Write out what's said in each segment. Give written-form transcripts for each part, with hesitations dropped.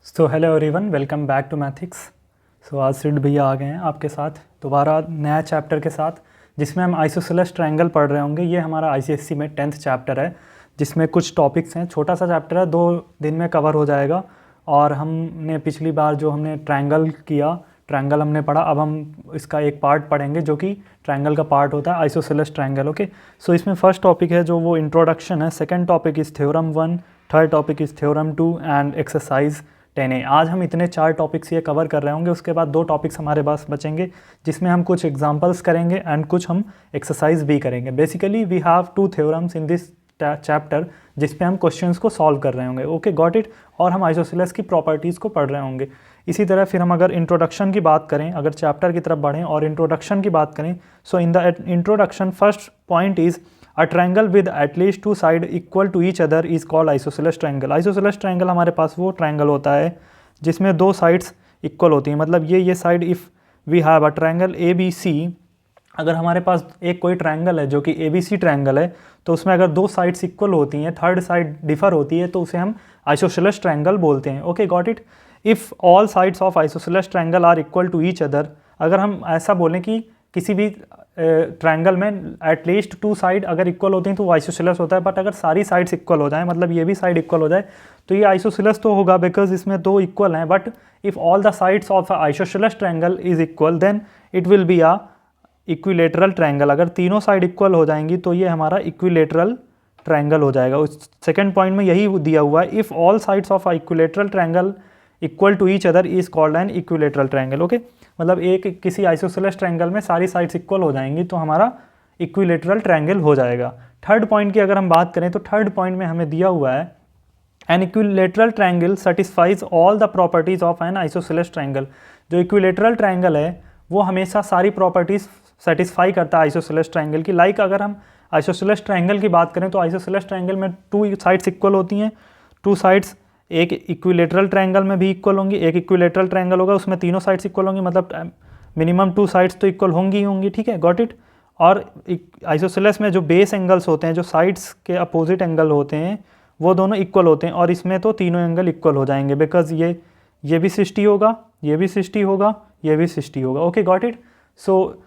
So hello everyone, welcome back to mathics. So आज सिड भैया आ गए हैं आपके साथ दोबारा नया चैप्टर के साथ, जिसमें हम आइसोसेलेस ट्रायंगल पढ़ रहे होंगे। ये हमारा आईसीएससी में 10th चैप्टर है, जिसमें कुछ टॉपिक्स हैं। छोटा सा चैप्टर है, 2 दिन में कवर हो जाएगा। और हमने पिछली बार जो हमने ट्रायंगल किया, ट्रायंगल हमने पढ़ा, अब हम इसका एक पार्ट पढ़ेंगे जो कि ट्रायंगल का पार्ट होता है, आइसोसेलेस ट्रायंगल। ओके, सो इसमें फर्स्ट टॉपिक है जो वो इंट्रोडक्शन है, second topic is theorem 1, third topic is theorem 2 and exercise 10A। आज हम इतने 4 टॉपिक्स ये कवर कर रहे होंगे। उसके बाद 2 टॉपिक्स हमारे पास बचेंगे, जिसमें हम कुछ एग्जांपल्स करेंगे एंड कुछ हम एक्सरसाइज भी करेंगे। Basically we have 2 theorems in this chapter, जिस पे हम क्वेश्चंस को सॉल्व कर रहे होंगे। Okay, got it. और हम आइसोसेलेस की प्रॉपर्टीज़ को पढ़ रहे होंगे। इसी तरह फिर हम अगर इंट्रोडक्शन की बात करें, अगर चैप्टर की तरफ बढ़ें और इंट्रोडक्शन की बात करें, so in the introduction first point is a triangle with at least 2 side equal to each other is called isosceles triangle. Isosceles triangle हमारे पास वो ट्रायंगल होता है जिसमें 2 साइड्स इक्वल होती हैं। मतलब ये side, if we have a triangle A B C, अगर हमारे पास एक कोई ट्रायंगल है जो कि ए बी सी ट्रायंगल है, तो उसमें अगर 2 साइड्स इक्वल होती हैं, थर्ड साइड डिफर होती है, तो उसे हम आइसोसेलेस ट्रायंगल बोलते हैं। Okay, got it. If all sides of isosceles triangle are equal to each other, अगर हम ऐसा बोलें कि किसी भी ट्रायंगल में एटलीस्ट 2 साइड अगर इक्वल होती हैं तो वो आइसोसेलेस होता है। बट अगर सारी साइड्स इक्वल हो जाए, मतलब ये भी साइड इक्वल हो जाए, तो ये आइसोसेलेस तो होगा, बिकॉज इसमें 2 इक्वल हैं। But if all the sides of isosceles triangle is equal, then it will be a equilateral triangle. अगर तीनों साइड इक्वल हो जाएंगी तो ये हमारा इक्विलेटरल ट्रायंगल हो जाएगा। उस सेकंड पॉइंट में यही दिया हुआ है, if all sides of equilateral triangle equal to each other is called an equilateral triangle. Okay, मतलब एक किसी आइसोसेलेस ट्रायंगल में सारी साइड्स इक्वल हो जाएंगी तो हमारा इक्विलेटरल ट्रायंगल हो जाएगा। थर्ड पॉइंट की अगर हम बात करें तो थर्ड पॉइंट में हमें दिया हुआ है, N equilateral triangle satisfies all the properties of an isosceles triangle. जो इक्विलेटरल ट्रायंगल है वो हमेशा सारी प्रॉपर्टीज सेटिस्फाई करता है आइसोसेलेस ट्रायंगल की। लाइक अगर हम आइसोसेलेस ट्रायंगल की बात करें तो आइसोसेलेस ट्रायंगल में 2 साइड्स इक्वल होती हैं। 2 साइड्स एक इक्विलेटरल ट्रायंगल में भी इक्वल होंगी, एक इक्विलेटरल ट्रायंगल होगा उसमें तीनों साइड्स इक्वल होंगी, मतलब मिनिमम 2 साइड्स तो इक्वल होंगी ही होंगी। ठीक है, गॉट इट। और आइसोसेलेस में जो बेस एंगल्स होते हैं, जो साइड्स के अपोजिट एंगल होते हैं, वो दोनों इक्वल होते हैं। और इसमें तो तीनों एंगल इक्वल हो जाएंगे, बिकॉज ये भी 60 होगा, ये भी 60 होगा, ये भी 60 होगा। Okay, got it. So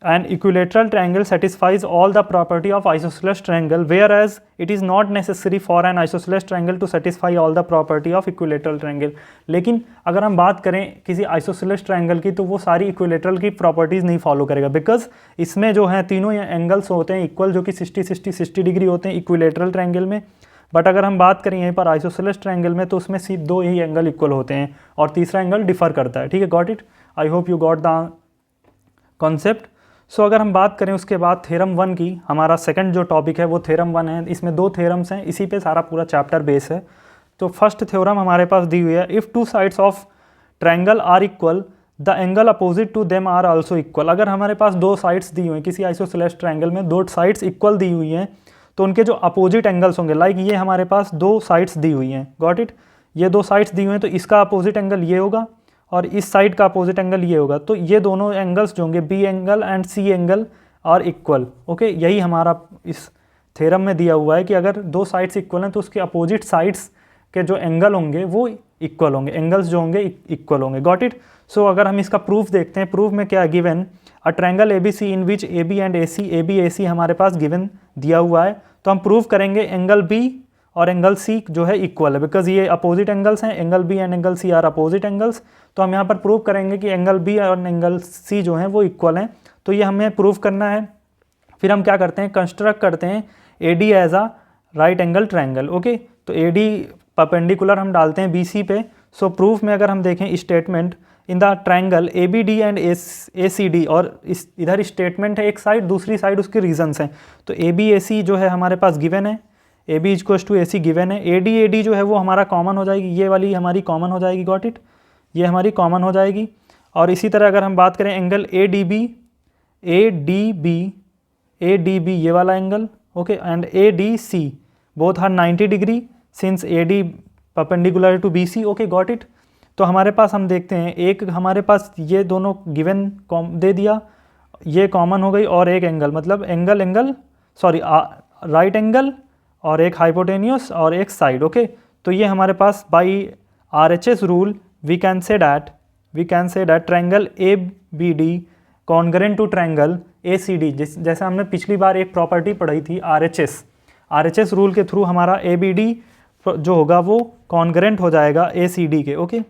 an equilateral triangle satisfies all the property of isosceles triangle, whereas it is not necessary for an isosceles triangle to satisfy all the property of equilateral triangle। लेकिन अगर हम बात करें किसी isosceles triangle की, तो वो सारी equilateral की प्रॉपर्टीज़ नहीं फॉलो करेगा, बिकॉज इसमें जो है तीनों एंगल्स होते हैं इक्वल, जो कि 60 डिग्री होते हैं इक्विलेटरल ट्रायंगल में। बट अगर हम बात करें यहीं पर आइसोसेलेस ट्रायंगल में, तो उसमें सिर्फ 2 ही एंगल इक्वल होते हैं और तीसरा एंगल डिफर करता है। ठीक है, got it. I hope you got the concept. So अगर हम बात करें उसके बाद थ्योरम 1 की, हमारा सेकंड जो टॉपिक है वो थ्योरम 1 है। इसमें 2 थ्योरम्स हैं, इसी पे सारा पूरा चैप्टर बेस है। तो फर्स्ट थ्योरम हमारे पास दी हुई है, if 2 sides of triangle are equal the angle opposite to them are also equal. अगर हमारे पास 2 साइड्स दी हुई हैं किसी आइसोसेलेस ट्रायंगल में, 2 साइड्स इक्वल दी हुई हैं, तो उनके जो अपोजिट एंगल्स होंगे, लाइक ये हमारे पास 2 साइड्स दी हुई हैं, गॉट इट। ये 2 साइड्स दी हुई हैं, तो इसका अपोजिट एंगल ये होगा और इस साइड का अपोजिट एंगल ये होगा। तो ये दोनों एंगल्स जो होंगे, B angle and C angle are equal. Okay, यही हमारा इस थ्योरम में दिया हुआ है कि अगर 2 साइड्स इक्वल हैं तो उसके अपोजिट साइड्स के जो एंगल होंगे वो इक्वल होंगे, एंगल्स जो होंगे इक्वल होंगे, गॉट इट। सो अगर हम इसका प्रूफ देखते हैं, प्रूफ में क्या given, a triangle A B C in which A B and A B A C हमारे पास गिवन दिया हुआ है। तो हम प्रूव करेंगे एंगल बी और एंगल सी जो है इक्वल है, बिकॉज ये अपोजिट एंगल्स हैं, angle B and angle C are opposite angles. तो हम यहाँ पर प्रूव करेंगे कि एंगल बी और एंगल सी जो हैं वो इक्वल हैं। तो ये हमें प्रूव करना है। फिर हम क्या करते हैं, कंस्ट्रक्ट करते हैं A D as a right angle triangle. Okay, तो ए डी परपेंडिकुलर हम डालते हैं बी सी पे। सो प्रूफ में अगर हम देखें statement, in the triangle A B D and A C D, और इधर स्टेटमेंट है एक साइड, दूसरी साइड उसके रीजन्स हैं। तो ए बी ए सी जो है हमारे पास गिवन है, A B equals to A C given है। ए डी जो है वो हमारा कॉमन हो जाएगी, ये वाली हमारी कॉमन हो जाएगी, गॉट इट, ये हमारी कॉमन हो जाएगी। और इसी तरह अगर हम बात करें एंगल ए डी बी ये वाला angle, okay, and A D C both are 90 degree since A D perpendicular to B C. Okay, got it. तो हमारे पास हम देखते हैं, एक हमारे पास ये दोनों गिवन दे दिया, ये कॉमन हो गई, और एक एंगल, मतलब राइट एंगल और एक हाइपोटेन्यूस और एक साइड। ओके, तो ये हमारे पास by RHS rule we can say that triangle ABD congruent to triangle ACD, जैसे हमने पिछली बार एक प्रॉपर्टी पढ़ी थी RHS रूल के थ्रू हमारा ABD जो होगा वो कॉन्ग्रेंट हो जाएगा ACD के। Okay,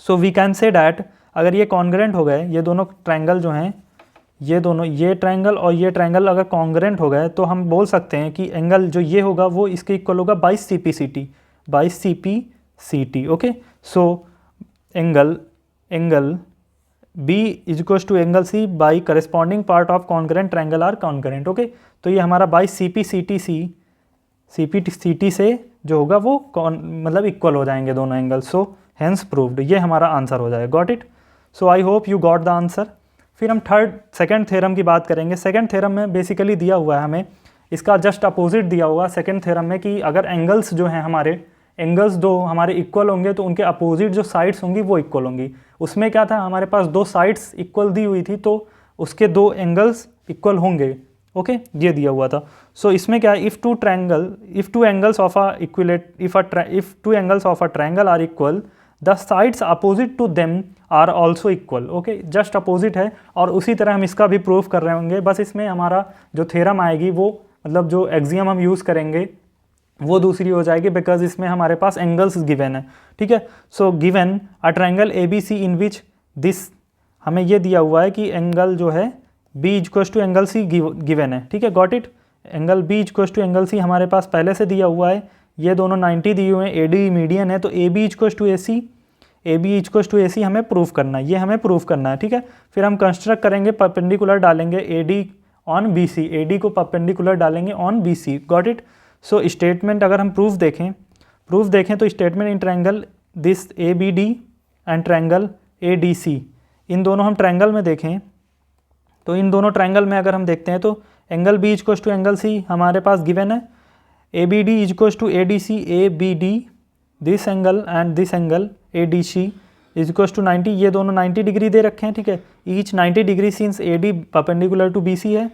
so we can say that अगर ये कॉन्ग्रेंट हो गए, ये दोनों ट्रायंगल जो हैं, ये दोनों, ये ट्रायंगल और ये ट्रायंगल अगर कॉन्ग्रेंट हो गए तो हम बोल सकते हैं कि एंगल जो ये होगा वो इसके इक्वल होगा 22 CPCT। Okay, so angle B is equal to angle C by corresponding part of congruent triangle are congruent. Okay, तो ये हमारा 22 CPCT से जो होगा वो मतलब इक्वल हो जाएंगे दोनों एंगल। सो हेंस प्रूव्ड, ये हमारा आंसर हो जाएगा। Got it? So I hope you got the answer. फिर हम सेकंड थ्योरम की बात करेंगे। सेकंड थ्योरम में बेसिकली दिया हुआ है हमें, इसका जस्ट अपोजिट दिया हुआ है सेकंड थ्योरम में कि अगर एंगल्स जो हैं हमारे, एंगल्स दो हमारे इक्वल होंगे तो उनके अपोजिट जो साइड्स होंगी वो इक्वल होंगी। उसमें क्या था, हमारे पास दो साइड्स इक्वल दी हुई थी तो उसके दो एंगल्स इक्वल होंगे। ओके, ये दिया हुआ था। सो इसमें क्या है, if two angles of a triangle are equal the sides opposite to them are also equal. Okay, just opposite है और उसी तरह हम इसका भी प्रूफ कर रहे होंगे। बस इसमें हमारा जो थ्योरम आएगी वो मतलब जो एक्सियम हम यूज़ करेंगे वो दूसरी हो जाएगी, बिकॉज इसमें हमारे पास एंगल्स गिवन है। ठीक है, so given a triangle ABC in which this, हमें ये दिया हुआ है कि एंगल जो है B equal to angle C given है। ठीक है, got it? Angle B equal to angle C हमारे पास पहले से दिया हुआ है, ये दोनों 90 दिए हुए हैं, AD मीडियन है, तो AB इक्वल टू AC हमें प्रूफ करना है, ये हमें प्रूफ करना है। ठीक है, फिर हम कंस्ट्रक्ट करेंगे, परपेंडिकुलर डालेंगे AD ऑन BC, AD को परपेंडिकुलर डालेंगे on BC। Got it? So statement अगर हम प्रूफ देखें तो statement in triangle this ABD and triangle ADC, इन दोनों हम ट्रायंगल में देखें तो इन दोनों ट्रायंगल में अगर हम देखते हैं तो angle B equal to angle C हमारे पास गिवन है, ABD equal to ADC, ABD this angle and this angle ADC is equal to 90, ये दोनों 90 डिग्री दे रखे हैं। ठीक है, each 90 degree since AD perpendicular to BC है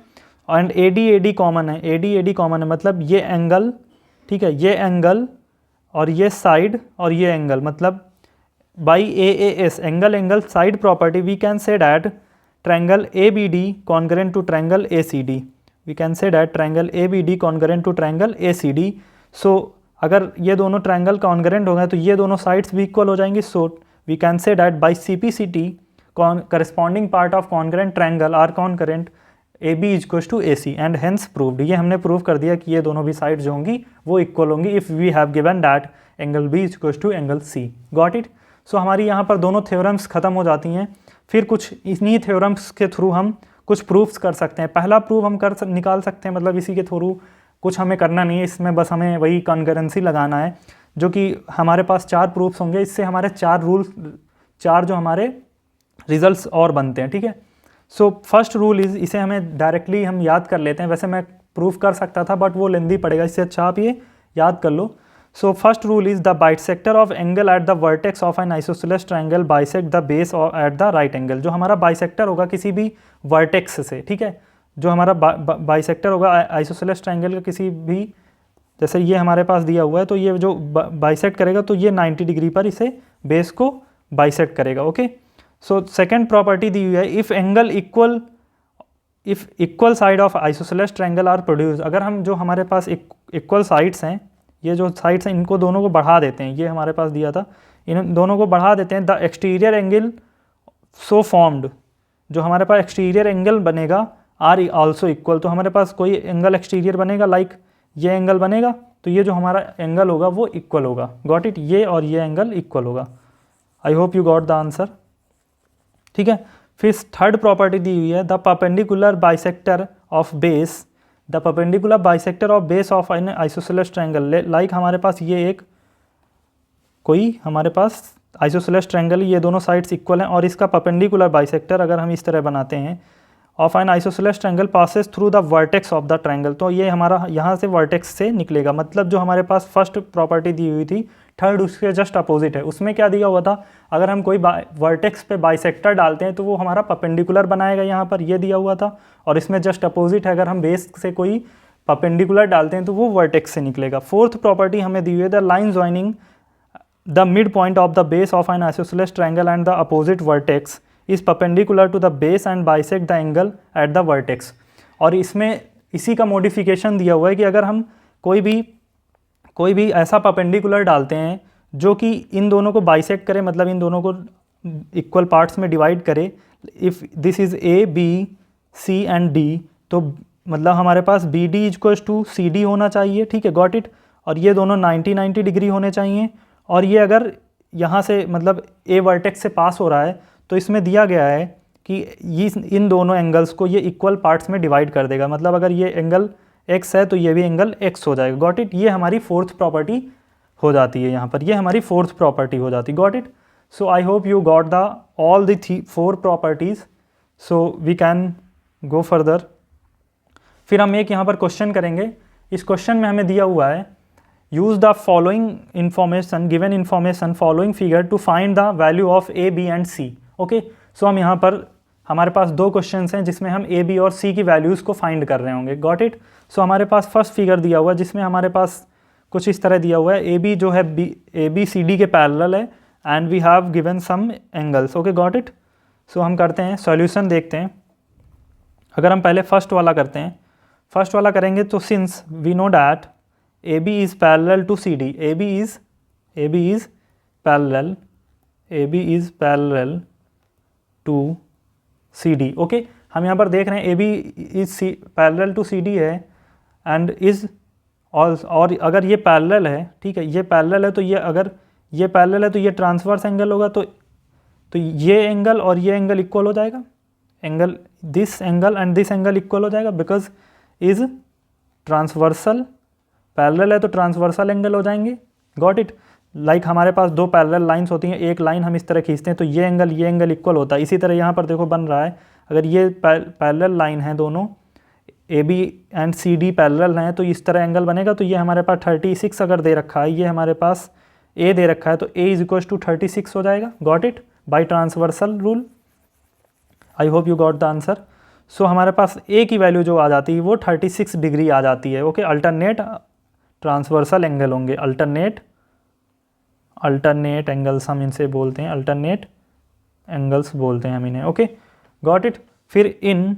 एंड AD कॉमन है, AD कॉमन है, मतलब ये एंगल, ठीक है, ये एंगल और ये साइड और ये एंगल, मतलब by AAS angle side property we can say that triangle ABD congruent to triangle ACD, we can say that triangle ABD congruent to triangle ACD। So अगर ये दोनों ट्रायंगल कॉन्ग्रेंट हो गए तो ये दोनों साइड्स भी इक्वल हो जाएंगी। So we can say that by CPCT corresponding part of congruent triangle are congruent AB equal to AC and hence proved, ये हमने प्रूव कर दिया कि ये दोनों भी साइड्स जो होंगी वो इक्वल होंगी if we have given that angle B equal to angle C। Got it? So हमारी यहाँ पर दोनों थ्योरम्स खत्म हो जाती हैं। फिर कुछ इन्हीं थ्योरम्स के थ्रू हम कुछ प्रूफ्स कर सकते हैं। पहला प्रूफ हम निकाल सकते हैं, मतलब इसी के थ्रू कुछ हमें करना नहीं है, इसमें बस हमें वही कॉन्करेंसी लगाना है, जो कि हमारे पास 4 प्रूफ्स होंगे। इससे हमारे 4 जो हमारे रिजल्ट्स और बनते हैं। ठीक है, सो फर्स्ट रूल इज़, इसे हमें डायरेक्टली हम याद कर लेते हैं। वैसे मैं प्रूफ कर सकता था बट वो लेंदी पड़ेगा, इससे अच्छा आप ये याद कर लो। So first rule is the bisector of angle at the vertex of an isosceles triangle bisect the base at the right angle. जो हमारा बाइसेक्टर होगा किसी भी वर्टेक्स से, ठीक है, जो हमारा बाइसेक्टर होगा आइसोसेलेस ट्रायंगल का किसी भी, जैसे ये हमारे पास दिया हुआ है, तो ये जो बाइसेक्ट करेगा तो ये 90 डिग्री पर इसे बेस को बाइसेक्ट करेगा। ओके, सो सेकेंड प्रॉपर्टी दी हुई है, if equal side of isosceles triangle are produce. अगर हम जो हमारे पास इक्वल साइड्स हैं, ये जो साइड्स हैं इनको दोनों को बढ़ा देते हैं, ये हमारे पास दिया था, इन दोनों को बढ़ा देते हैं, the exterior angle so formed, जो हमारे पास एक्सटीरियर एंगल बनेगा आर ऑल्सो इक्वल। तो हमारे पास कोई एंगल एक्सटीरियर बनेगा, लाइक ये एंगल बनेगा, तो ये जो हमारा एंगल होगा वो इक्वल होगा। Got it? ये और ये एंगल इक्वल होगा। आई hope you got the answer. ठीक है, फिर थर्ड प्रॉपर्टी दी हुई है, the perpendicular bisector of base, the perpendicular bisector of base of an isosceles triangle. Like हमारे पास ये एक कोई हमारे पास आइसोसेलेस ट्रायंगल, ये दोनों साइड्स इक्वल हैं और इसका परपेंडिकुलर बाइसेक्टर अगर हम इस तरह बनाते हैं of an isosceles triangle passes through the vertex of the triangle, तो ये हमारा यहाँ से वर्टेक्स से निकलेगा। मतलब जो हमारे पास फर्स्ट प्रॉपर्टी दी हुई थी, थर्ड उसके जस्ट अपोजिट है। उसमें क्या दिया हुआ था, अगर हम कोई वर्टेक्स पे बाइसेक्टर डालते हैं तो वो हमारा परपेंडिकुलर बनाएगा, यहाँ पर ये दिया हुआ था, और इसमें जस्ट अपोजिट है, अगर हम बेस से कोई परपेंडिकुलर डालते हैं तो वो वर्टेक्स से निकलेगा। फोर्थ प्रॉपर्टी हमें दी हुई है, the line joining the mid point of the base of an isosceles triangle and the opposite vertex is perpendicular to the base and bisect the angle at the vertex. और इसमें इसी का modification दिया हुआ है कि अगर हम कोई भी ऐसा परपेंडिकुलर डालते हैं जो कि इन दोनों को बाइसेक्ट करे, मतलब इन दोनों को इक्वल पार्ट्स में डिवाइड करे, if this is A B C and D, तो मतलब हमारे पास B D equals to C D होना चाहिए, ठीक है, गॉट इट। और ये दोनों 90 डिग्री होने चाहिए। और ये अगर यहाँ से मतलब ए वर्टेक्स से पास हो रहा है तो इसमें दिया गया है कि ये इन दोनों एंगल्स को ये इक्वल पार्ट्स में डिवाइड कर देगा, मतलब अगर ये एंगल एक्स है तो ये भी एंगल एक्स हो जाएगा, गॉट इट। ये हमारी फोर्थ प्रॉपर्टी हो जाती है यहाँ पर, ये हमारी फोर्थ प्रॉपर्टी हो जाती है, got it. So I hope you got the all the 4 properties, so we can go further. फिर हम एक यहाँ पर क्वेश्चन करेंगे। इस क्वेश्चन में हमें दिया हुआ है use the following information, given information following figure to find the value of A B and C. Okay, so हम यहाँ पर हमारे पास 2 क्वेश्चंस हैं जिसमें हम ए बी और सी की वैल्यूज़ को फाइंड कर रहे होंगे, गॉट इट। सो हमारे पास फर्स्ट फिगर दिया हुआ है जिसमें हमारे पास कुछ इस तरह दिया हुआ है, ए बी जो है ए बी सी डी के पैरेलल है and we have given some angles, okay, got it. So हम करते हैं सॉल्यूशन, देखते हैं। अगर हम पहले फर्स्ट वाला करते हैं, फर्स्ट वाला करेंगे तो since we know that A B is parallel to C D, A B is parallel to C D, okay. हम यहाँ पर देख रहे हैं A B is parallel to C D है एंड इज़ और अगर ये पैरेलल है, ठीक है, ये पैरेलल है तो ये अगर ये पैरेलल है तो ये ट्रांसवर्स एंगल होगा, तो ये एंगल और ये एंगल इक्वल हो जाएगा, angle this angle and this angle equal हो जाएगा बिकॉज इज़ ट्रांसवर्सल, पैरेलल है तो ट्रांसवर्सल एंगल हो जाएंगे, गॉट इट। लाइक हमारे पास 2 पैरेलल लाइंस होती हैं, एक लाइन हम इस तरह खींचते हैं तो ये एंगल इक्वल होता है। इसी तरह यहाँ पर देखो बन रहा है, अगर ये पैरेलल लाइन है, दोनों A B and C D parallel हैं तो इस तरह एंगल बनेगा। तो ये हमारे पास 36 अगर दे रखा है, ये हमारे पास ए दे रखा है तो ए इज इक्वल टू 36 हो जाएगा, got it, by transversal rule. I hope you got the answer. So हमारे पास ए की वैल्यू जो आ जाती है वो 36 डिग्री आ जाती है, ओके। अल्टरनेट ट्रांसवर्सल एंगल होंगे, अल्टरनेट एंगल्स हम इनसे बोलते हैं, अल्टरनेट एंगल्स बोलते हैं हम इन्हें, ओके, गॉट इट। फिर in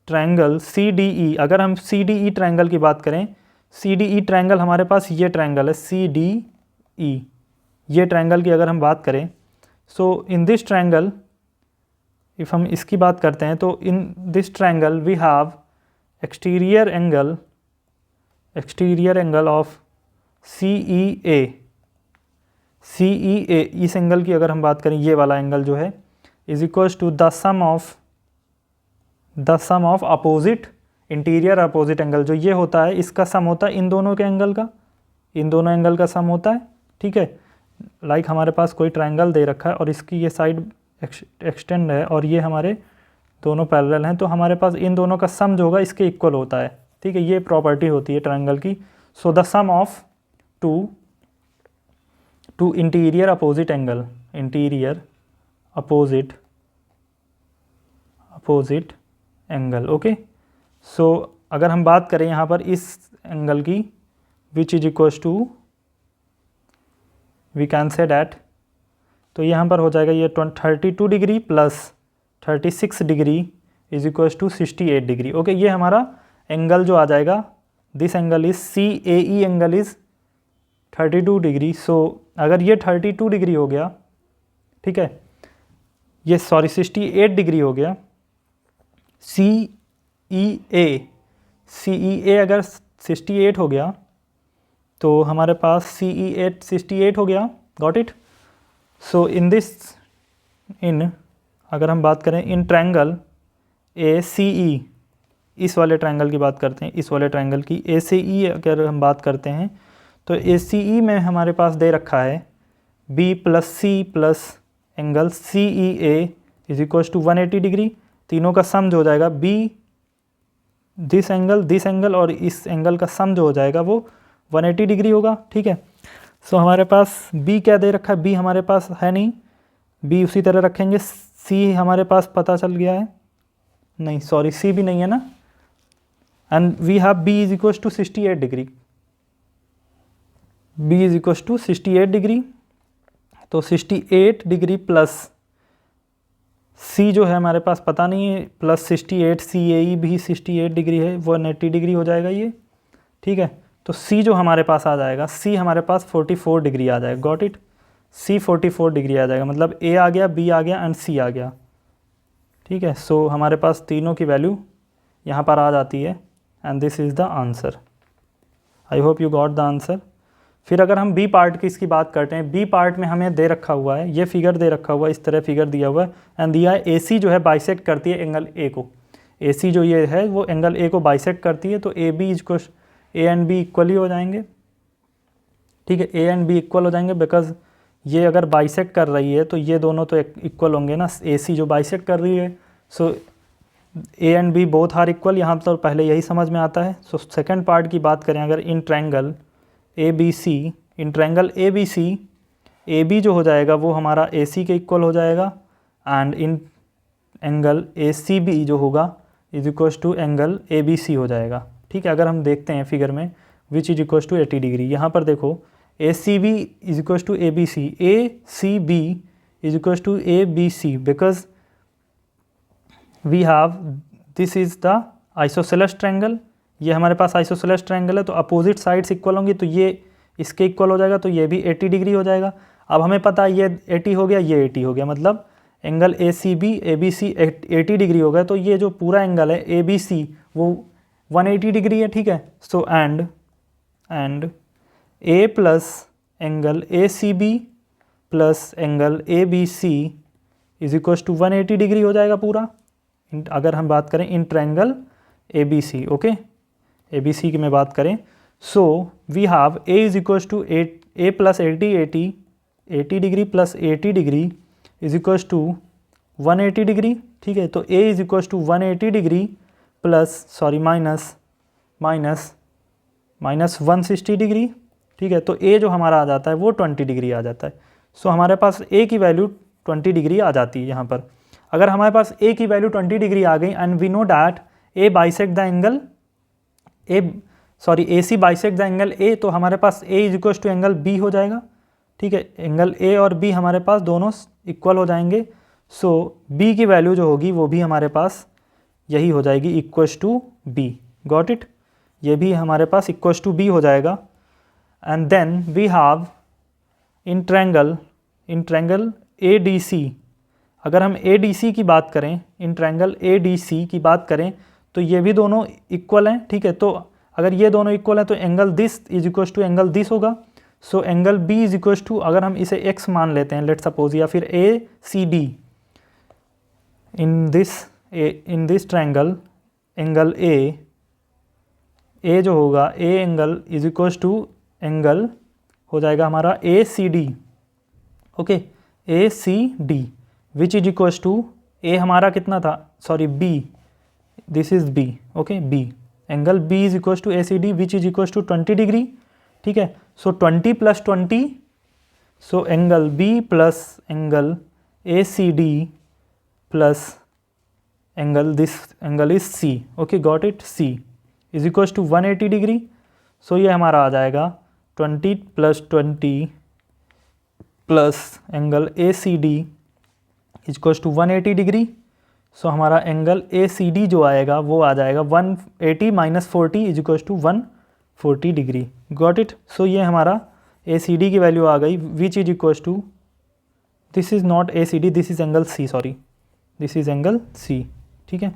triangle C D E, अगर हम सी डी ई ट्रायंगल की बात करें, सी डी ई ट्रायंगल हमारे पास ये ट्रायंगल है सी डी ई, ये ट्रायंगल की अगर हम बात करें, so in this triangle if हम इसकी बात करते हैं तो in this triangle we have exterior angle of C E A, इस एंगल की अगर हम बात करें, ये वाला एंगल जो है is equals to the sum of opposite interior opposite angle, जो ये होता है इसका सम होता है इन दोनों के एंगल का, इन दोनों एंगल का सम होता है, ठीक है। लाइक हमारे पास कोई ट्रायंगल दे रखा है और इसकी ये साइड एक्सटेंड है और ये हमारे दोनों पैरेलल हैं, तो हमारे पास इन दोनों का सम जो होगा इसके इक्वल होता है, ठीक है। ये प्रॉपर्टी होती है ट्रायंगल की। So the sum of two interior opposite angle, okay. So अगर हम बात करें यहाँ पर इस एंगल की which is equals to, we can say that, तो यहाँ पर हो जाएगा ये 32 degree plus 36 degree is equals to 68 degree, okay. ये हमारा एंगल जो आ जाएगा, this angle is C A E angle is 32 degree. So अगर ये 32 डिग्री हो गया, ठीक है, ये 68 डिग्री हो गया, सी ई ए अगर 68 हो गया तो हमारे पास सी ई 68 हो गया, गॉट इट। सो अगर हम बात करें इन ट्रायंगल ए सी ई, इस वाले ट्रायंगल की बात करते हैं, इस वाले ट्रायंगल की ए सी ई अगर हम बात करते हैं तो ए सी ई में हमारे पास दे रखा है B plus C plus angle C E A is equals to 180 degree, तीनों का सम जो हो जाएगा बी दिस एंगल और इस एंगल का सम जो हो जाएगा वो 180 डिग्री होगा, ठीक है। सो हमारे पास बी क्या दे रखा है, बी हमारे पास है नहीं, बी उसी तरह रखेंगे। सी हमारे पास पता चल गया है, नहीं सॉरी सी भी नहीं है ना, and we have B is equals to 68 degree, B is equals to 68 degree, तो 68 डिग्री प्लस सी जो है हमारे पास पता नहीं है, प्लस 68 CAE भी 68 डिग्री है, 180 डिग्री हो जाएगा ये, ठीक है। तो सी जो हमारे पास आ जाएगा, सी हमारे पास 44 डिग्री आ जाएगा, गॉट इट। सी 44 डिग्री आ जाएगा, मतलब ए आ गया, बी आ गया एंड सी आ गया, ठीक है। सो हमारे पास तीनों की वैल्यू यहाँ पर आ जाती है and this is the answer. I hope you got the answer. फिर अगर हम बी पार्ट की इसकी बात करते हैं, बी पार्ट में हमें दे रखा हुआ है, ये फिगर दे रखा हुआ है, इस तरह फिगर दिया हुआ है एंड दिया है AC जो है बाइसेक्ट करती है एंगल ए को। AC जो ये है वो एंगल ए को बाइसेक्ट करती है, तो ए एंड बी इक्वल ही हो जाएंगे, ठीक है। ए एंड बी इक्वल हो जाएंगे बिकॉज ये अगर बाइसेक्ट कर रही है तो ये दोनों तो इक्वल होंगे ना, AC जो बाइसेक्ट कर रही है। So A and B both are equal, यहाँ तो पहले यही समझ में आता है। सो सेकेंड पार्ट की बात करें अगर, इन ट्रायंगल ABC, इन ट्रायंगल ABC, AB जो हो जाएगा वो हमारा AC के इक्वल हो जाएगा एंड इन एंगल ACB जो होगा is equals to angle ABC हो जाएगा, ठीक है। अगर हम देखते हैं फिगर में which is equals to 80 degree, यहाँ पर देखो ACB is equals to ABC, ACB is equals to ABC because we have this is the isosceles triangle, ये हमारे पास आइसोसेलेस ट्रायंगल है, तो अपोजिट साइड्स इक्वल होंगी, तो ये इसके इक्वल हो जाएगा, तो ये भी 80 डिग्री हो जाएगा। अब हमें पता है ये 80 हो गया, ये 80 हो गया, मतलब एंगल ACB ABC 80 डिग्री हो गया, तो ये जो पूरा एंगल है ABC वो 180 डिग्री है, ठीक है। So and A plus angle ACB plus angle ABC is equals to 180 degree हो जाएगा पूरा, अगर हम बात करें in triangle ABC, okay. ABC की में बात करें, so we have A is equals to A plus 80 degree plus 80 degree is equals to 180 degree, ठीक है। तो A is equals to 180 degree plus sorry minus 160 degree, ठीक है। तो A जो हमारा आ जाता है वो 20 डिग्री आ जाता है। सो हमारे पास A की वैल्यू 20 डिग्री आ जाती है यहाँ पर। अगर हमारे पास A की वैल्यू 20 डिग्री आ गई and we know that A bisect the angle AC bisect the angle A, तो हमारे पास A is equals to angle B हो जाएगा, ठीक है। एंगल A और B हमारे पास दोनों इक्वल हो जाएंगे। सो B की वैल्यू जो होगी वो भी हमारे पास यही हो जाएगी, equals to B, got it. ये भी हमारे पास इक्वल्स टू B हो जाएगा and then we have in triangle ADC, अगर हम ADC की बात करें, इन ट्रायंगल ADC की बात करें तो ये भी दोनों इक्वल हैं, ठीक है। तो अगर ये दोनों इक्वल हैं तो angle this is equals to angle this होगा। So angle B is equals to, अगर हम इसे x मान लेते हैं लेट सपोज, या फिर ACD, in this triangle angle A जो होगा A angle is equals to angle हो जाएगा हमारा ACD, okay, ACD which is equals to A हमारा कितना था, sorry B, this is B, okay, B angle B is equals to ACD which is equals to 20 degree, ठीक है। So 20 plus 20, so angle B plus angle ACD plus angle this angle is C, okay, got it, C is equals to 180 degree. So ये हमारा आ जाएगा 20 plus 20 plus angle ACD is equals to 180 degree. So हमारा angle ACD जो आएगा वो आ जाएगा 180 minus 40 is equals to 140 degree, got it. So ये हमारा ACD की वैल्यू आ गई which is equals to, this is not ACD, this is angle C, sorry this is angle C, ठीक है।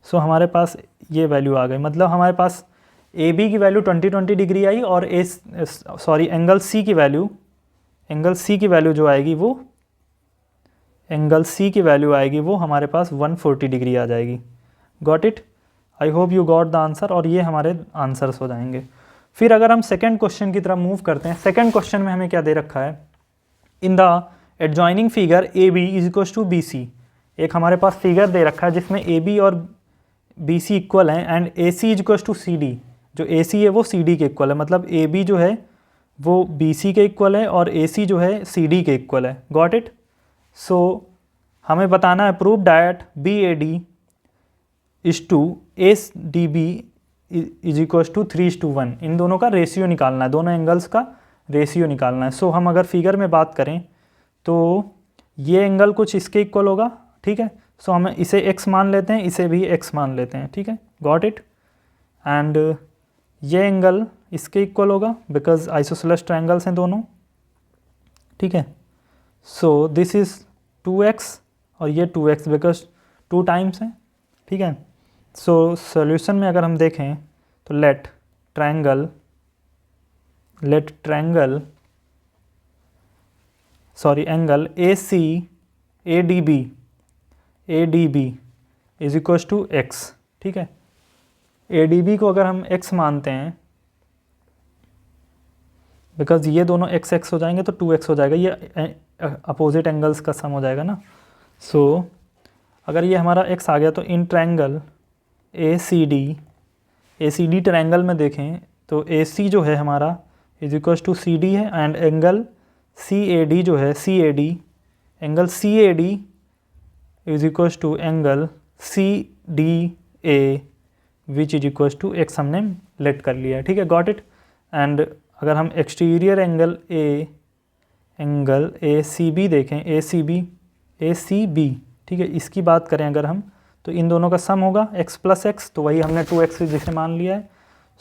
सो हमारे पास ये वैल्यू आ गई, मतलब हमारे पास AB की वैल्यू 20 डिग्री आई और एंगल C की वैल्यू जो आएगी वो एंगल C की वैल्यू आएगी वो हमारे पास 140 डिग्री आ जाएगी, got it. I hope you got the answer, और ये हमारे आंसर्स हो जाएंगे। फिर अगर हम सेकंड क्वेश्चन की तरफ मूव करते हैं, सेकंड क्वेश्चन में हमें क्या दे रखा है, in the adjoining figure AB is equals to BC, एक हमारे पास फिगर दे रखा है जिसमें AB और BC इक्वल हैं and AC is equals to CD, जो AC है वो CD के इक्वल है, मतलब AB जो है वो BC के इक्वल है और AC जो है CD के इक्वल है, गॉट इट। सो हमें बताना है prove that BAD is to ADB is equals to 3:1, इन दोनों का रेशियो निकालना है, दोनों एंगल्स का रेशियो निकालना है। सो हम अगर फिगर में बात करें तो ये एंगल कुछ इसके इक्वल होगा, ठीक है। सो हम इसे x मान लेते हैं, इसे भी x मान लेते हैं, ठीक है, गॉट इट। एंड ये एंगल इसके इक्वल होगा बिकॉज आइसोसेलेस ट्रायंगल्स हैं दोनों, ठीक है। सो दिस इज़ 2x और ये 2x बिकॉज 2 टाइम्स हैं, ठीक है। सो सॉल्यूशन में अगर हम देखें तो let triangle angle ADB is equals to x, ठीक है। ADB को अगर हम x मानते हैं बिकॉज ये दोनों x हो जाएंगे तो 2x हो जाएगा, ये अपोजिट एंगल्स का सम हो जाएगा ना। सो अगर ये हमारा x आ गया तो इन ट्रायंगल ACD ट्रायंगल में देखें तो AC जो है हमारा इज इक्वल्स टू CD है, एंड एंगल CAD जो है angle CAD is equals to angle CDA which is equals to x हमने लेट कर लिया है, ठीक है, गॉट इट। एंड अगर हम एक्सटीरियर एंगल ACB देखें, ACB, ठीक है, इसकी बात करें अगर हम तो इन दोनों का सम होगा x प्लस एक्स, तो वही हमने 2x जिसे मान लिया है।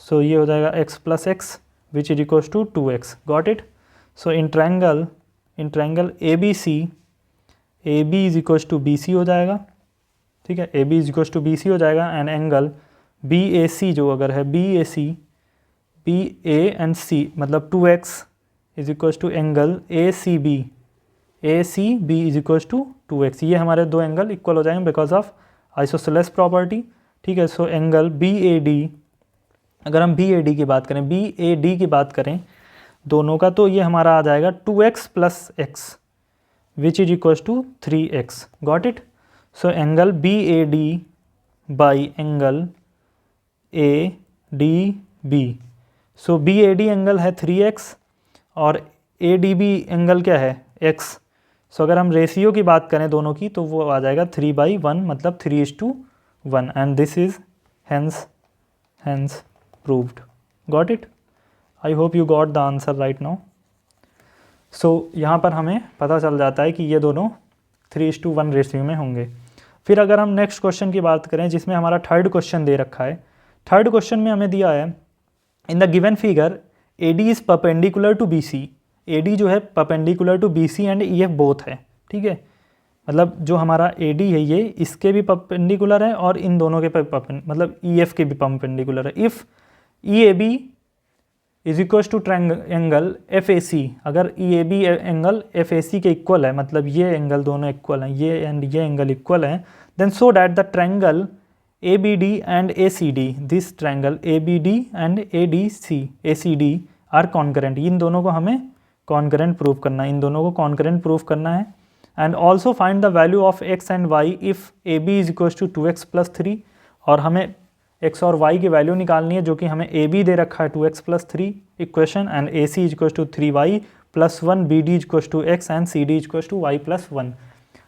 सो ये हो जाएगा x plus x which is equals to 2x, got it. So in triangle AB is equals to BC हो जाएगा, ठीक है, AB is equals to BC हो जाएगा। एंड एंगल BAC जो अगर है BA एंड C मतलब 2x is equals to angle ACB is equals to 2x, ये हमारे दो एंगल इक्वल हो जाएंगे बिकॉज ऑफ आइसोसेलेस प्रॉपर्टी, ठीक है। सो एंगल BAD, अगर हम BAD की बात करें दोनों का, तो ये हमारा आ जाएगा 2x plus x which is equals to 3x, got it. So angle BAD by angle ADB, so BAD angle है 3x और ADB एंगल क्या है x। सो अगर हम रेशियो की बात करें दोनों की तो वो आ जाएगा 3/1 मतलब 3:1, and this is hence proved, got it। I hope you got the answer right now। सो यहाँ पर हमें पता चल जाता है कि ये दोनों 3:1 रेशियो में होंगे। फिर अगर हम नेक्स्ट क्वेश्चन की बात करें जिसमें हमारा थर्ड क्वेश्चन दे रखा है, थर्ड क्वेश्चन में हमें दिया है in the given figure AD is perpendicular to BC, AD जो है perpendicular to BC and EF both है, ठीक है, मतलब जो हमारा AD है ये इसके भी परपेंडिकुलर है और इन दोनों के मतलब EF के भी परपेंडिकुलर है। If EAB is equals to angle FAC, अगर EAB एंगल FAC के इक्वल है, मतलब ये एंगल दोनों इक्वल हैं, ये एंड ये एंगल इक्वल हैं, then so that the triangle ABD and ACD, this triangle ABD and ACD are concurrent, इन दोनों को हमें कॉन्करेंट प्रूव करना है, इन दोनों को कॉन्करेंट प्रूव करना है। And also find the value of x and y if AB is equals to 2x plus 3, और हमें x और y की वैल्यू निकालनी है जो कि हमें AB दे रखा है 2x plus 3 equation, and AC is equals to 3y plus 1, BD is equals to x and CD is equals to y plus 1।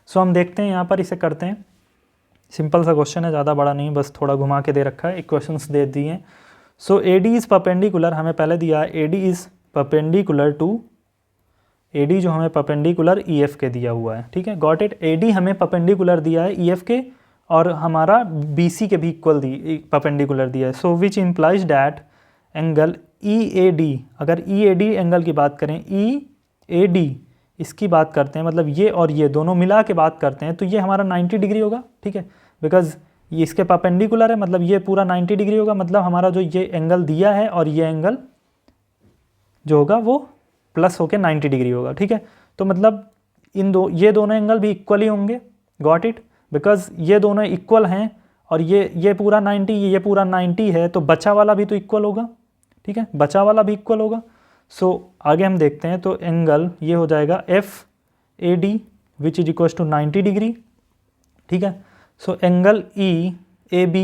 So हम देखते हैं यहाँ पर, इसे करते हैं, सिंपल सा क्वेश्चन है, ज़्यादा बड़ा नहीं, बस थोड़ा घुमा के दे रखा है, इक्वेशंस दे दिए हैं। सो AD इज़ परपेंडिकुलर, हमें पहले दिया है AD is perpendicular to, AD जो हमें परपेंडिकुलर EF के दिया हुआ है, ठीक है, गॉट इट। AD हमें परपेंडिकुलर दिया है EF के और हमारा BC के भी इक्वल परपेंडिकुलर दिया है। So which implies that angle EAD, अगर EAD एंगल की बात करें, EAD इसकी बात करते हैं, मतलब ये और ये दोनों मिला के बात करते हैं, तो ये हमारा 90 डिग्री होगा, ठीक है, बिकॉज ये इसके परपेंडिकुलर है, मतलब ये पूरा 90 डिग्री होगा, मतलब हमारा जो ये एंगल दिया है और ये एंगल जो होगा वो प्लस होके 90 डिग्री होगा, ठीक है। तो मतलब ये दोनों एंगल भी इक्वल ही होंगे, गॉट इट, बिकॉज ये दोनों इक्वल हैं और ये पूरा 90, ये पूरा 90 है, तो बचा वाला भी तो इक्वल होगा, ठीक है, बचा वाला भी इक्वल होगा। सो आगे हम देखते हैं, तो एंगल ये हो जाएगा FAD which is equals to 90 degree, ठीक है। So angle EAB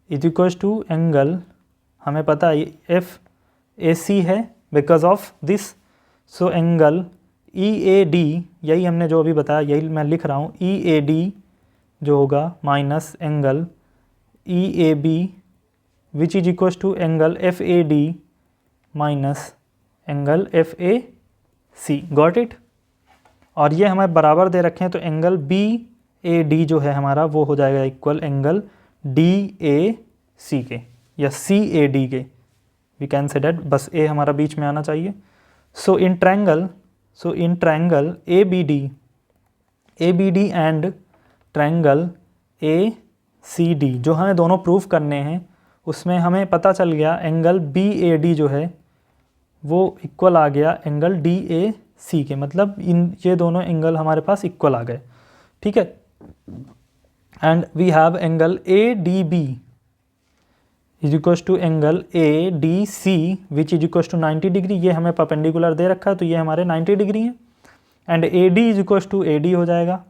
is equals to angle, हमें पता है FAC है because of this. So angle EAD, यही हमने जो अभी बताया यही मैं लिख रहा हूँ, EAD जो होगा minus angle EAB which is equals to angle FAD minus angle FAC, see, got it. और ये हमें बराबर दे रखे हैं, तो एंगल बी ए डी जो है हमारा वो हो जाएगा equal angle D A C के या सी ए डी के, वी कैन से डैट, बस ए हमारा बीच में आना चाहिए। So in triangle A B D and triangle A C D जो हमें दोनों प्रूफ करने हैं, उसमें हमें पता चल गया एंगल बी ए डी जो है वो इक्वल आ गया एंगल डी ए सी के, मतलब ये दोनों एंगल हमारे पास इक्वल आ गए, ठीक है। And we have angle A D B is equals to angle A D C which is equals to 90 degree. ये हमें परपेंडिकुलर दे रखा है, तो ये हमारे 90 डिग्री हैं। And A D is equals to A D हो जाएगा,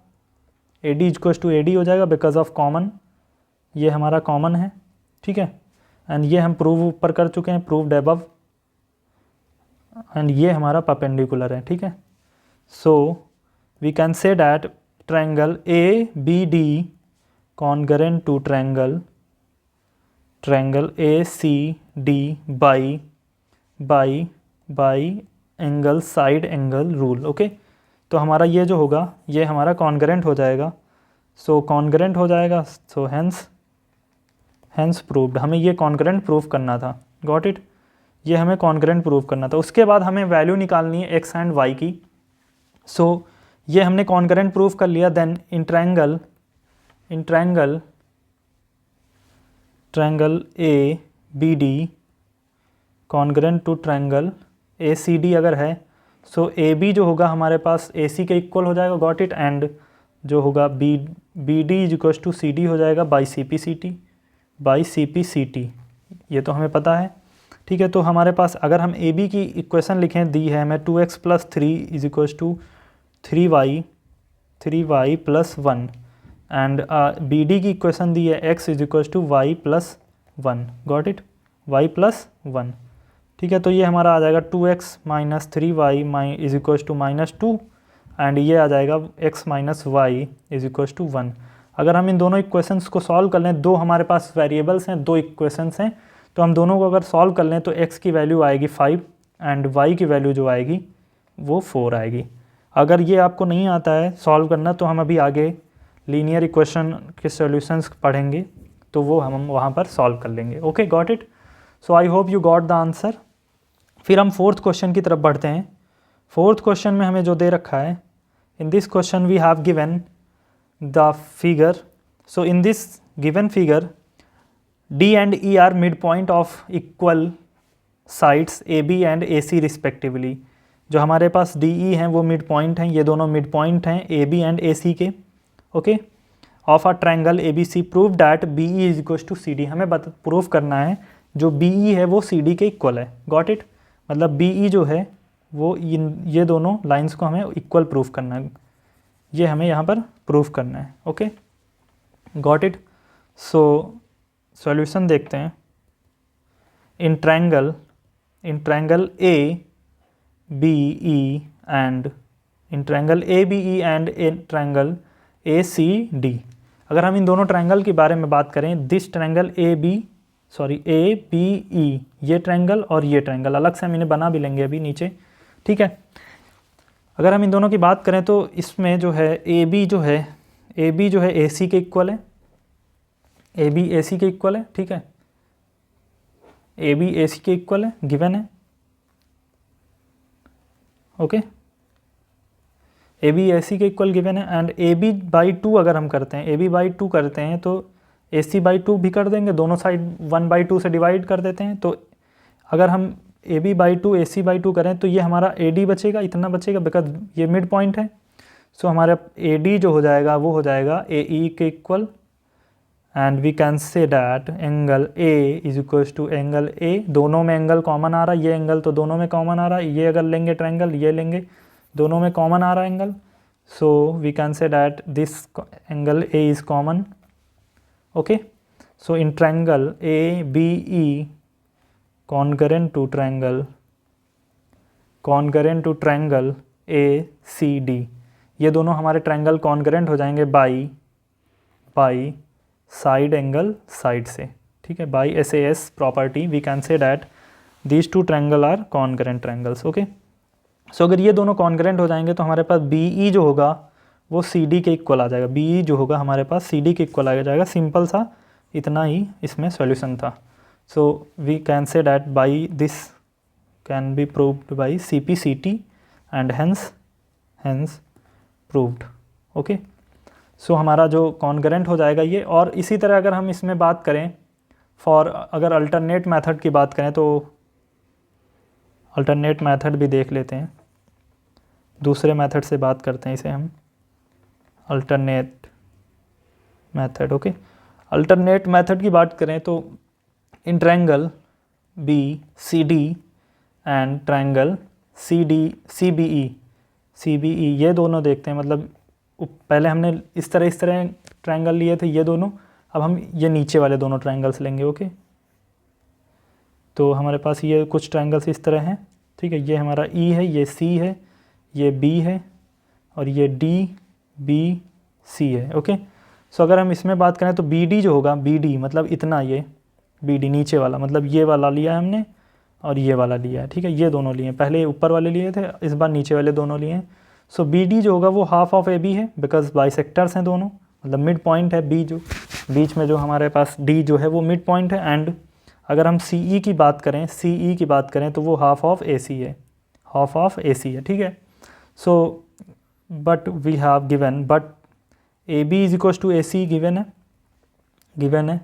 A D is equals to A D हो जाएगा बिकॉज ऑफ कॉमन, ये हमारा कॉमन है, ठीक है। एंड ये हम प्रूव ऊपर कर चुके हैं, प्रूव्ड अबव। एंड ये हमारा परपेंडिकुलर है, ठीक है। So we can say that triangle A B D congruent to triangle A C D by angle side angle rule, okay. तो हमारा ये जो होगा ये हमारा कॉन्ग्रुएंट हो जाएगा, सो कॉन्ग्रुएंट हो जाएगा, सो हेंस प्रूव्ड। हमें ये कॉन्ग्रुएंट प्रूव करना था, गॉट इट, ये हमें कॉन्ग्रुएंट प्रूव करना था। उसके बाद हमें वैल्यू निकालनी है एक्स एंड वाई की। सो ये हमने कॉन्ग्रुएंट प्रूव कर लिया। Then in triangle A B D congruent to triangle A C D अगर है, सो ए बी जो होगा हमारे पास ए सी के इक्वल हो जाएगा, गॉट इट। एंड जो होगा B D is equals to C D हो जाएगा by C P C T, ये तो हमें पता है, ठीक है। तो हमारे पास अगर हम ए बी की इक्वेशन लिखें, दी है हमें 2x + 3 is equals to 3y + 1 and B D की इक्वेशन दी है x is equals to y + 1, got it, y + 1, ठीक है। तो ये हमारा आ जाएगा 2x - 3y is equals to -2 and ये आ जाएगा x - y is equals to 1। अगर हम इन दोनों इक्वेशंस को सॉल्व कर लें, दो हमारे पास वेरिएबल्स हैं, दो इक्वेशंस हैं, तो हम दोनों को अगर सॉल्व कर लें तो x की वैल्यू आएगी 5 एंड y की वैल्यू जो आएगी वो 4 आएगी। अगर ये आपको नहीं आता है सॉल्व करना, तो हम अभी आगे लीनियर इक्वेशन के सॉल्यूशंस पढ़ेंगे, तो वो हम वहाँ पर सॉल्व कर लेंगे, okay, got it. So I hope you got the answer. फिर हम फोर्थ क्वेश्चन की तरफ बढ़ते हैं। फोर्थ क्वेश्चन में हमें जो दे रखा है, in this question we have given the figure. So in this given figure D and E are midpoint of equal sides AB and AC respectively। जो हमारे पास DE हैं वो मिड पॉइंट हैं, ये दोनों मिड पॉइंट हैं AB एंड AC के, okay. Of a triangle ABC prove that BE is equals to CD। हमें प्रूव करना है जो BE है वो CD के इक्वल है, गॉट इट। मतलब BE जो है वो ये दोनों लाइंस को हमें इक्वल प्रूव करना है, ये हमें यहाँ पर प्रूव करना है, okay, got it. So solution देखते हैं। In triangle A B E and in triangle A C D. अगर हम इन दोनों ट्रायंगल के बारे में बात करें, this triangle A B E, ये ट्रायंगल और ये ट्रायंगल अलग से हम इन्हें बना भी लेंगे अभी नीचे, ठीक है। अगर हम इन दोनों की बात करें तो इसमें जो है ए बी जो है ए सी के इक्वल है, ए बी ए सी के इक्वल है, ठीक है, ए बी ए सी के इक्वल है, गिवन है, okay, A B A C के इक्वल गिवन है। एंड ए बी बाई 2 अगर हम करते हैं, ए बी बाई 2 करते हैं तो ए सी बाई 2 भी कर देंगे, दोनों साइड 1/2 से डिवाइड कर देते हैं। तो अगर हम A B by 2 A C by 2 करें तो ये हमारा ए डी बचेगा, इतना बचेगा बिकॉज ये मिड पॉइंट है। सो हमारा ए डी जो हो जाएगा वो हो जाएगा ए ई के equal and we can say that angle A is equals to angle A. दोनों में एंगल कॉमन आ रहा है, ये एंगल तो दोनों में कॉमन आ रहा है, ये अगर लेंगे ट्रायंगल ये लेंगे, दोनों में कॉमन आ रहा है angle. So we can say that this angle A is common, okay. So in triangle A B E concurrent to triangle A C D, ये दोनों हमारे ट्रायंगल कॉन्करेंट हो जाएंगे बाई साइड एंगल साइड से, ठीक है, by SAS property we can say that these two triangle are concurrent triangles, okay. So अगर ये दोनों कॉन्ग्रेंट हो जाएंगे तो हमारे पास बी ई जो होगा वो सी डी के इक्वल आ जाएगा, बी ई जो होगा हमारे पास सी डी के इक्वल आ जाएगा। सिंपल सा इतना ही इसमें सॉल्यूशन था। So we can say that by this can be proved by C P C T and hence proved. Okay, so हमारा जो कॉन्ग्रेंट हो जाएगा ये। और इसी तरह अगर हम इसमें बात करें फॉर, अगर अल्टरनेट मेथड की बात करें तो अल्टरनेट मेथड भी देख लेते हैं, दूसरे मेथड से बात करते हैं इसे हम, alternate method. Okay, alternate method की बात करें तो in triangle B C D and triangle C B E, ये दोनों देखते हैं। मतलब पहले हमने इस तरह ट्रायंगल लिए थे ये दोनों, अब हम ये नीचे वाले दोनों ट्रायंगल्स लेंगे। ओके, तो हमारे पास ये कुछ ट्रायंगल्स इस तरह हैं, ठीक है। ये हमारा ई है, ये सी है, ये बी है और ये डी बी सी है। ओके, सो अगर हम इसमें बात करें तो बी डी जो होगा, बी डी मतलब इतना, ये बी डी नीचे वाला, मतलब ये वाला लिया है हमने और ये वाला लिया है, ठीक है। ये दोनों लिए, पहले ऊपर वाले लिए थे, इस बार नीचे वाले दोनों लिए हैं। सो बी डी जो होगा वो हाफ ऑफ ए बी है, बिकॉज बाइसेक्टर्स हैं दोनों, मतलब मिड पॉइंट है बी, जो बीच में जो हमारे पास डी जो है वो मिड पॉइंट है। एंड अगर हम सी ई की बात करें तो वो हाफ ऑफ ए सी है, हाफ ऑफ ए सी है, ठीक है। So but we have given, but A B is equal to A C given है,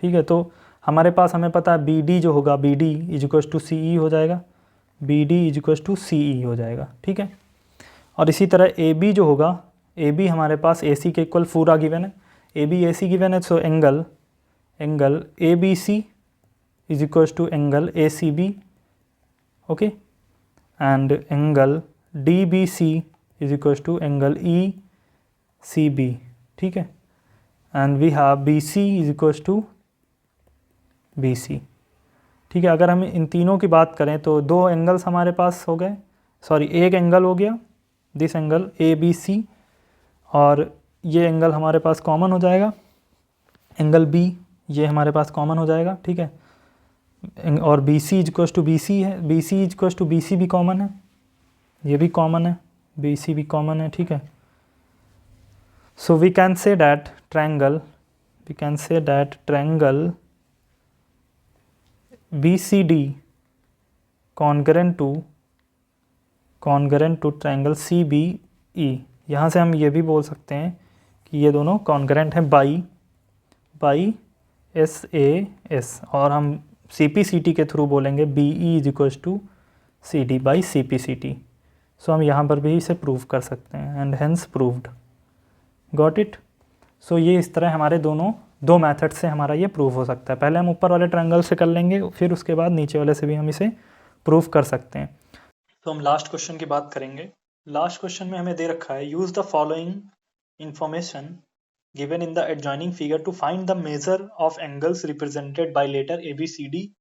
ठीक है। तो हमारे पास, हमें पता है बी डी जो होगा, B D is equal to C E हो जाएगा, B D is equal to C E हो जाएगा, ठीक है। और इसी तरह ए बी जो होगा, ए बी हमारे पास ए सी के इक्वल पूरा गिवन है, A B A C given है। So angle A B C is equal to angle A C B, okay, and angle D B C is equal to angle E C B, ठीक है। And we have B C is equal to B C, ठीक है। अगर हम इन तीनों की बात करें तो दो एंगल्स हमारे पास हो गए, सॉरी एक एंगल हो गया, this angle A B C, और ये एंगल हमारे पास कॉमन हो जाएगा, एंगल बी ये हमारे पास कॉमन हो जाएगा, ठीक है। और B C is equal to B C है, B C is equal to B C भी कॉमन है, ये भी कॉमन है, बी सी भी कॉमन है, ठीक है। So we can say that triangle B C D concurrent to triangle C B E. यहाँ से हम ये भी बोल सकते हैं कि ये दोनों कॉन्करेंट हैं बाई एस ए एस, और हम सी पी सी टी के थ्रू बोलेंगे B E is equal to C D by C P C T. So हम यहाँ पर भी इसे प्रूव कर सकते हैं, and hence proved. Got it. So ये इस तरह हमारे दो मेथड से हमारा ये प्रूव हो सकता है। पहले हम ऊपर वाले ट्रायंगल से कर लेंगे, फिर उसके बाद नीचे वाले से भी हम इसे प्रूव कर सकते हैं। तो हम लास्ट क्वेश्चन की बात करेंगे। लास्ट क्वेश्चन में हमें दे रखा है, use the following information given in the adjoining figure to find the measure of angles represented by letter ABCD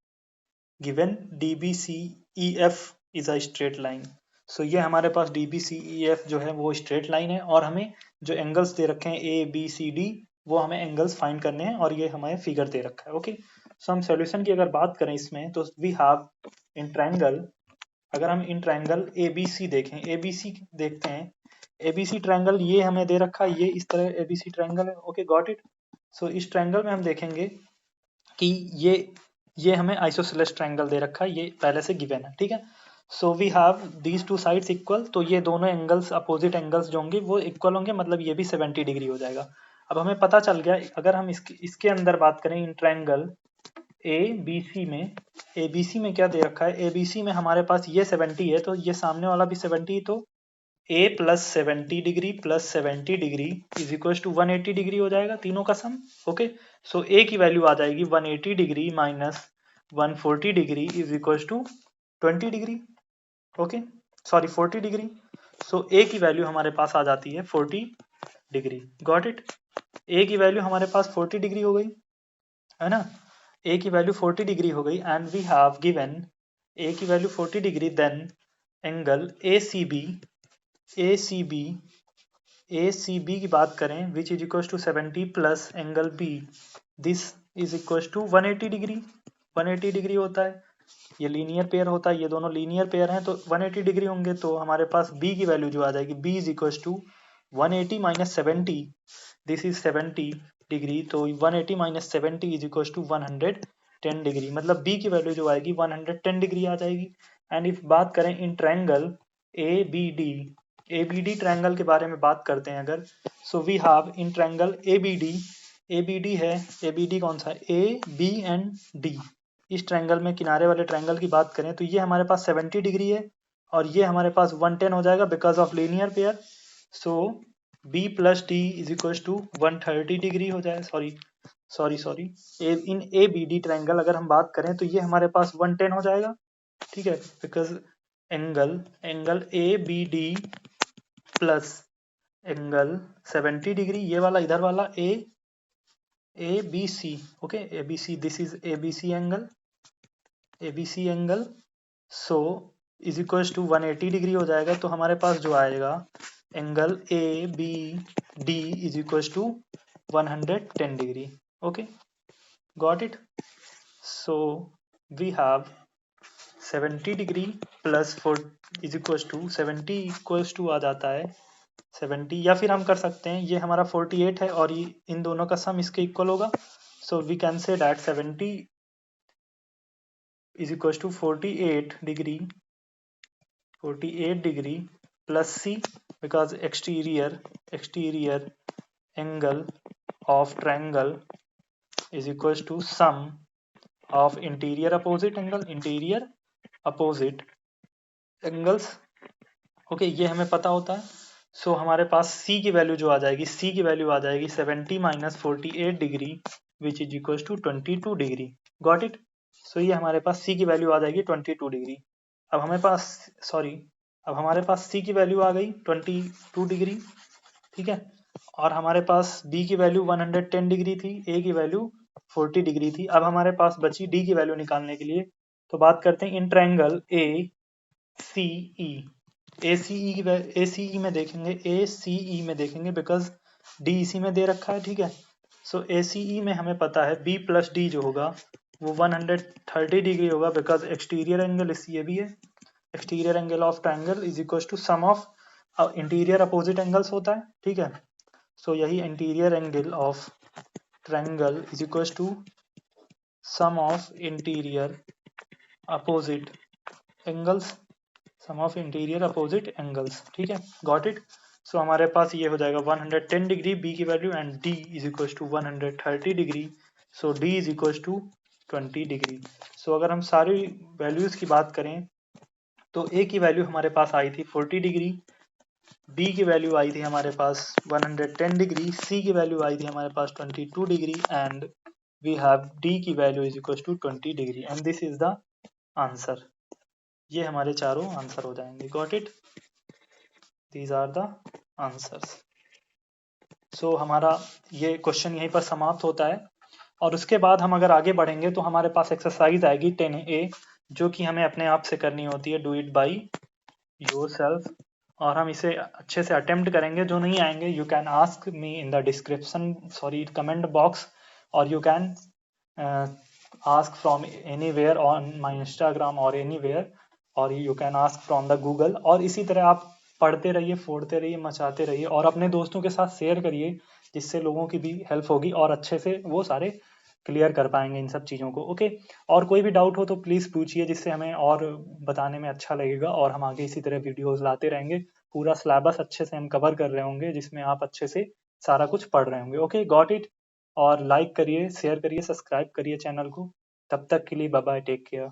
given DBCEF is a straight line। सो ये हमारे पास DBCEF जो है वो स्ट्रेट लाइन है, और हमें जो एंगल्स दे रखे हैं ABCD वो हमें एंगल्स फाइंड करने हैं, और ये हमें फिगर दे रखा है। ओके, सो हम सॉल्यूशन की अगर बात करें इसमें तो वी हैव इन ट्रायंगल, अगर हम इन ट्रायंगल ABC देखें, ABC देखते हैं, ABC ट्रायंगल ये हमें दे रखा है, ये इस तरह ABC ट्रायंगल है। Okay, got it. सो इस ट्रायंगल में हम देखेंगे कि ये हमें आइसोसेलेस ट्रायंगल दे रखा है, ये पहले से गिवन है, ठीक है। So we have these two sides equal, तो ये दोनों एंगल्स, अपोजिट एंगल्स जो होंगे वो इक्वल होंगे, मतलब ये भी 70 डिग्री हो जाएगा। अब हमें पता चल गया, अगर हम इसके अंदर बात करें इन ट्रायंगल ABC में क्या दे रखा है, ABC में हमारे पास ये 70 है, तो ये सामने वाला भी 70, तो A plus 70 degree plus 70 degree is equal to 180 degree हो जाएगा, तीनों का सम। ओके, सो A की वैल्यू आ जाएगी 180 degree minus 140 degree is equal to 20 degree, okay sorry 40 degree. So A की वैल्यू हमारे पास आ जाती है 40 डिग्री। Got it. A की वैल्यू हमारे पास 40 डिग्री हो गई, है ना। A की वैल्यू 40 डिग्री हो गई, and we have given A की value 40 degree, then angle ACB की बात करें, which is equal to 70 plus angle B, this is equal to 180 degree, 180 degree होता है। ये लीनियर पेयर होता है, ये दोनों लीनियर पेयर हैं तो 180 डिग्री होंगे। तो हमारे पास b की वैल्यू जो आ जाएगी, b is equal to 180 minus 70, this is 70 degree, तो 180 minus 70 is equal to 110 degree, मतलब b की वैल्यू जो आएगी 110 डिग्री आ जाएगी। एंड इफ बात करें इन ट्रायंगल ABD ट्रायंगल के बारे में बात करते हैं अगर, so we have in triangle ABD है, ABD कौन सा है, A B एंड D। इस ट्रायंगल में किनारे वाले ट्रायंगल की बात करें तो ये हमारे पास 70 डिग्री है और ये हमारे पास 110 हो जाएगा because of linear pair. So B plus D is equal to 130 degree हो जाए, सॉरी इन ABD ट्रायंगल अगर हम बात करें तो ये हमारे पास 110 हो जाएगा, ठीक है, because angle ABD plus angle 70 degree, ये वाला इधर वाला ABC, okay, ABC, this is ABC angle, so is equal to 180 degree हो जाएगा। तो हमारे पास जो आएगा angle ABD is equal to 110 degree, okay, got it. So we have 70 degree plus 4 is equal to 70 equals to आ जाता है 70, या फिर हम कर सकते हैं ये हमारा 48 है और ये इन दोनों का सम इसके इक्वल होगा। So we can say that 70 is equal to 48 degree plus C, because exterior angle of triangle is equal to sum of interior opposite angles, okay, ये हमें पता होता है। सो हमारे पास C की वैल्यू जो आ जाएगी, C की वैल्यू आ जाएगी 70 minus 48 degree which is equal to 22 degree, got it. So ये हमारे पास C की वैल्यू आ जाएगी 22 डिग्री। अब हमारे पास C की वैल्यू आ गई 22 डिग्री, ठीक है, और हमारे पास B की वैल्यू 110 डिग्री थी, A की वैल्यू 40 डिग्री थी। अब हमारे पास बची D की वैल्यू निकालने के लिए, तो बात करते हैं इन ट्रायंगल ACE में देखेंगे बिकॉज D इसी में दे रखा है, ठीक है। सो ACE में हमें पता है B प्लस D जो होगा वो 130 डिग्री होगा बिकॉज एक्सटीरियर एंगल ये भी है, exterior angle of triangle is equal to sum of interior opposite angles होता है, ठीक है। सो यही interior angle of triangle is equal to sum of interior opposite angles, ठीक है, गॉट इट। सो हमारे पास ये हो जाएगा 110 डिग्री B की value and D is equal to 130 degree, so D is equal to 20 degree. So अगर हम सारी वैल्यूज की बात करें तो A की वैल्यू हमारे पास आई थी 40 डिग्री, B की वैल्यू आई थी हमारे पास 110 डिग्री, C की वैल्यू आई थी हमारे पास 22 degree and we have D की value is equal to 20 degree and this is the answer. ये हमारे चारों आंसर हो जाएंगे, got it, these are the answers. So हमारा ये क्वेश्चन यहीं पर समाप्त होता है और उसके बाद हम अगर आगे बढ़ेंगे तो हमारे पास एक्सरसाइज आएगी 10A जो कि हमें अपने आप से करनी होती है, डू इट बाई योरसेल्फ, और हम इसे अच्छे से अटेम्प्ट करेंगे। जो नहीं आएंगे you can ask me in the comment box, और you can ask from anywhere on my Instagram और एनीवेयर, और you can ask from the Google. और इसी तरह आप पढ़ते रहिए, फोड़ते रहिए, मचाते रहिए और अपने दोस्तों के साथ शेयर करिए जिससे लोगों की भी हेल्प होगी और अच्छे से वो सारे क्लियर कर पाएंगे इन सब चीज़ों को, ओके। और कोई भी डाउट हो तो प्लीज़ पूछिए जिससे हमें और बताने में अच्छा लगेगा और हम आगे इसी तरह वीडियोस लाते रहेंगे। पूरा सिलेबस अच्छे से हम कवर कर रहे होंगे जिसमें आप अच्छे से सारा कुछ पढ़ रहे होंगे, ओके, गॉट इट। और लाइक करिए, शेयर करिए, सब्सक्राइब करिए चैनल को। तब तक के लिए बाय बाय, टेक केयर।